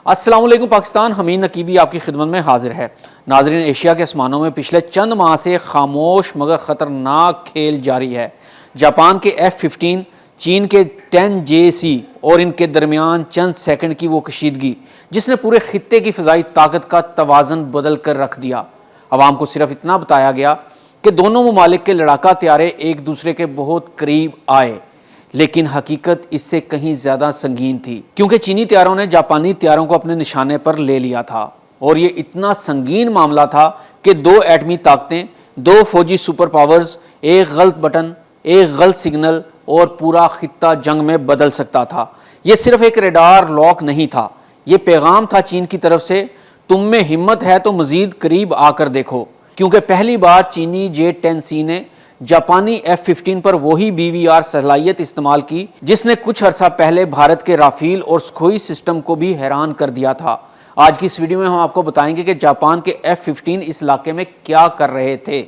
السلام علیکم پاکستان، حمید نقیبی آپ کی خدمت میں حاضر ہے۔ ناظرین، ایشیا کے آسمانوں میں پچھلے چند ماہ سے خاموش مگر خطرناک کھیل جاری ہے۔ جاپان کے F-15، چین کے 10JC اور ان کے درمیان چند سیکنڈ کی وہ کشیدگی جس نے پورے خطے کی فضائی طاقت کا توازن بدل کر رکھ دیا۔ عوام کو صرف اتنا بتایا گیا کہ دونوں ممالک کے لڑاکا طیارے ایک دوسرے کے بہت قریب آئے، لیکن حقیقت اس سے کہیں زیادہ سنگین تھی، کیونکہ چینی طیاروں نے جاپانی طیاروں کو اپنے نشانے پر لے لیا تھا، اور یہ اتنا سنگین معاملہ تھا کہ دو ایٹمی طاقتیں، دو فوجی سپر پاورز، ایک غلط بٹن، ایک غلط سگنل اور پورا خطہ جنگ میں بدل سکتا تھا۔ یہ صرف ایک ریڈار لاک نہیں تھا، یہ پیغام تھا چین کی طرف سے، تم میں ہمت ہے تو مزید قریب آ کر دیکھو، کیونکہ پہلی بار چینی J-10C نے جاپانی F-15 پر وہی BVR صلاحیت استعمال کی جس نے کچھ عرصہ پہلے بھارت کے رافیل اور سکھوئی سسٹم کو بھی حیران کر دیا تھا۔ آج کی اس ویڈیو میں ہم آپ کو بتائیں گے کہ جاپان کے F-15 اس علاقے میں کیا کر رہے تھے،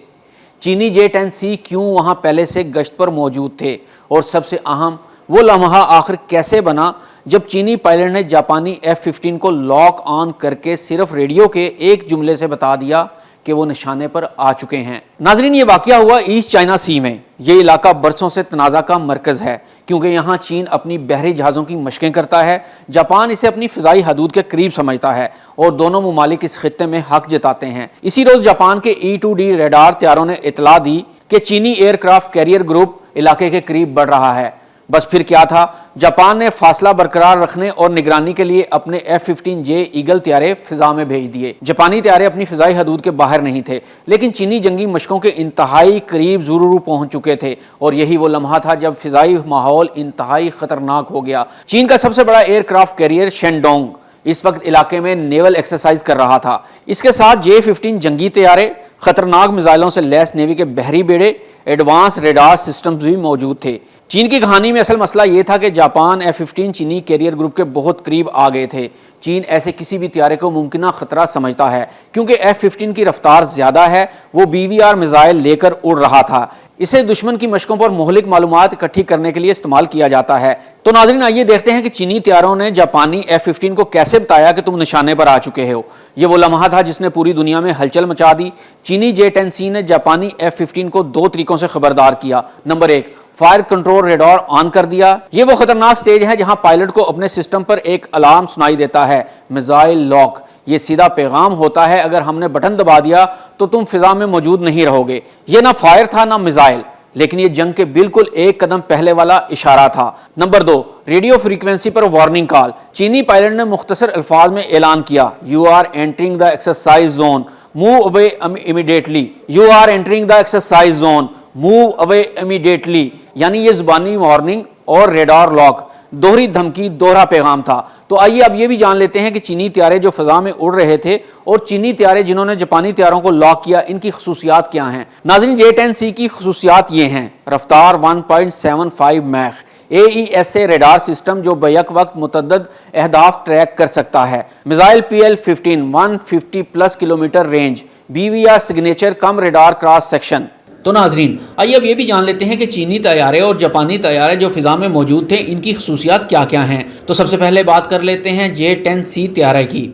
چینی J-10C کیوں وہاں پہلے سے گشت پر موجود تھے، اور سب سے اہم وہ لمحہ آخر کیسے بنا جب چینی پائلٹ نے جاپانی F-15 کو لاک آن کر کے صرف ریڈیو کے ایک جملے سے بتا دیا کہ وہ نشانے پر آ چکے ہیں۔ ناظرین، یہ واقعہ ہوا ایسٹ چائنا سی میں۔ یہ علاقہ برسوں سے تنازع کا مرکز ہے، کیونکہ یہاں چین اپنی بحری جہازوں کی مشقیں کرتا ہے، جاپان اسے اپنی فضائی حدود کے قریب سمجھتا ہے، اور دونوں ممالک اس خطے میں حق جتاتے ہیں۔ اسی روز جاپان کے E-2D ریڈار طیاروں نے اطلاع دی کہ چینی ایئر کرافٹ کیریئر گروپ علاقے کے قریب بڑھ رہا ہے۔ بس پھر کیا تھا، جاپان نے فاصلہ برقرار رکھنے اور نگرانی کے لیے اپنے F-15J ایگل طیارے فضا میں بھیج دیے۔ جاپانی طیارے اپنی فضائی حدود کے باہر نہیں تھے، لیکن چینی جنگی مشقوں کے انتہائی قریب ضرور پہنچ چکے تھے، اور یہی وہ لمحہ تھا جب فضائی ماحول انتہائی خطرناک ہو گیا۔ چین کا سب سے بڑا ایئر کرافٹ کیریئر شینڈونگ اس وقت علاقے میں نیول ایکسرسائز کر رہا تھا۔ اس کے ساتھ J-15 جنگی طیارے، خطرناک میزائلوں سے لیس نیوی کے بحری بیڑے، ایڈوانس ریڈار سسٹمز بھی موجود تھے۔ چین کی کہانی میں اصل مسئلہ یہ تھا کہ جاپان F-15 چینی کیریئر گروپ کے بہت قریب آ گئے تھے۔ چین ایسے کسی بھی طیارے کو ممکنہ خطرہ سمجھتا ہے، کیونکہ F-15 کی رفتار زیادہ ہے، وہ BVR میزائل لے کر اڑ رہا تھا، اسے دشمن کی مشقوں پر مہلک معلومات اکٹھی کرنے کے لیے استعمال کیا جاتا ہے۔ تو ناظرین، آئیے دیکھتے ہیں کہ چینی طیاروں نے جاپانی F-15 کو کیسے بتایا کہ تم نشانے پر آ چکے ہو۔ یہ وہ لمحہ تھا جس نے پوری دنیا میں ہلچل مچا دی۔ چینی J-10C نے جاپانی F-15 کو دو طریقوں سے خبردار کیا۔ نمبر 1، فائر کنٹرول ریڈار آن کر دیا۔ یہ وہ خطرناک سٹیج ہے جہاں پائلٹ کو اپنے سسٹم پر ایک الارم سنائی دیتا ہے، میزائل لاک۔ یہ سیدھا پیغام ہوتا ہے، اگر ہم نے بٹن دبا دیا تو تم فضا میں موجود نہیں رہو گے۔ یہ نہ فائر تھا نہ میزائل، لیکن یہ جنگ کے بالکل ایک قدم پہلے والا اشارہ تھا۔ نمبر 2، ریڈیو فریکوینسی پر وارننگ کال۔ چینی پائلٹ نے مختصر الفاظ میں اعلان کیا، "You are entering the exercise zone. Move away immediately. You are entering the exercise zone. Move away immediately." یعنی یہ زبانی وارننگ اور ریڈار لاک، دوہری دھمکی، دوہرا پیغام تھا۔ تو آئیے اب یہ بھی جان لیتے ہیں کہ چینی طیارے جو فضا میں اڑ رہے تھے اور چینی طیارے جنہوں نے جاپانی طیاروں کو لاک کیا، ان کی خصوصیات کیا ہیں۔ ناظرین، J-10C کی خصوصیات یہ ہیں: رفتار 1.75 میخ، AESA ریڈار سسٹم جو بیک وقت متعدد اہداف ٹریک کر سکتا ہے، missile PL-15 150+ kilometre range, BVR signature کم ریڈار کراس سیکشن۔ تو ناظرین، آئیے اب یہ بھی جان لیتے ہیں کہ چینی طیارے اور جاپانی طیارے جو فضا میں موجود تھے، ان کی خصوصیات کیا کیا ہیں۔ تو سب سے پہلے بات کر لیتے ہیں J-10C طیارے کی۔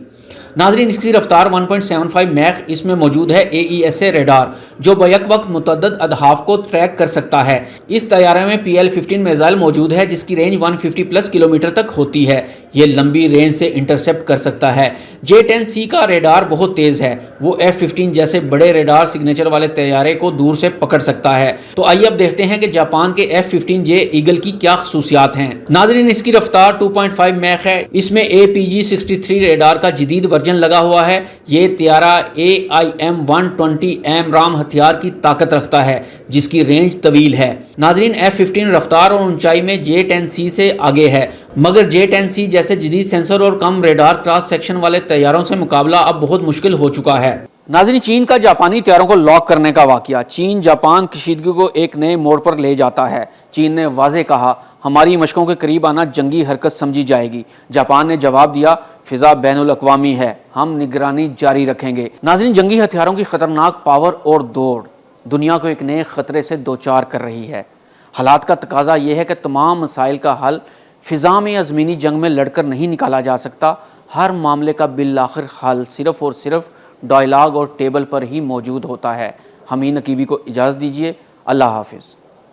ناظرین، اس کی رفتار 1.75 میخ، اس میں موجود ہے AESA ریڈار جو بیک وقت متعدد اہداف کو ٹریک کر سکتا ہے۔ اس طیارے میں PL-15 میزائل موجود ہے جس کی رینج 150+ کلومیٹر تک ہوتی ہے، یہ لمبی رینج سے انٹرسپٹ کر سکتا ہے۔ J-10C کا ریڈار بہت تیز ہے، وہ F-15 جیسے بڑے ریڈار سگنیچر والے طیارے کو دور سے پکڑ سکتا ہے۔ تو آئیے اب دیکھتے ہیں کہ جاپان کے F-15J ایگل کی کیا خصوصیات ہیں۔ ناظرین، اس کی رفتار 2.5 میخ ہے، اس میں APG-63 ریڈار کا جدید ورژن لگا ہوا ہے۔ یہ طیارہ AIM-120 رام ہتھیار کی طاقت رکھتا ہے جس کی رینج طویل ہے۔ ناظرین، F-15 رفتار اور اونچائی میں J-10C سے آگے ہے، مگر J-10C جیسے جدید سینسر اور کم ریڈار کراس سیکشن والے طیاروں سے مقابلہ اب بہت مشکل ہو چکا ہے۔ ناظرین، چین کا جاپانی طیاروں کو لاک کرنے کا واقعہ۔ چین جاپان کشیدگی کو ایک نئے موڑ پر لے جاتا ہے۔ چین نے واضح کہا، ہماری مشقوں کے قریب آنا جنگی حرکت سمجھی جائے گی۔ جاپان نے جواب دیا، فضا بین الاقوامی ہے، ہم نگرانی جاری رکھیں گے۔ ناظرین، جنگی ہتھیاروں کی خطرناک پاور اور دوڑ دنیا کو ایک نئے خطرے سے دوچار کر رہی ہے۔ حالات کا تقاضا یہ ہے کہ تمام مسائل کا حل فضا میں یا زمینی جنگ میں لڑ کر نہیں نکالا جا سکتا، ہر معاملے کا بالآخر حل صرف اور صرف ڈائلاگ اور ٹیبل پر ہی موجود ہوتا ہے۔ حمید نقیبی کو اجازت دیجیے، اللہ حافظ۔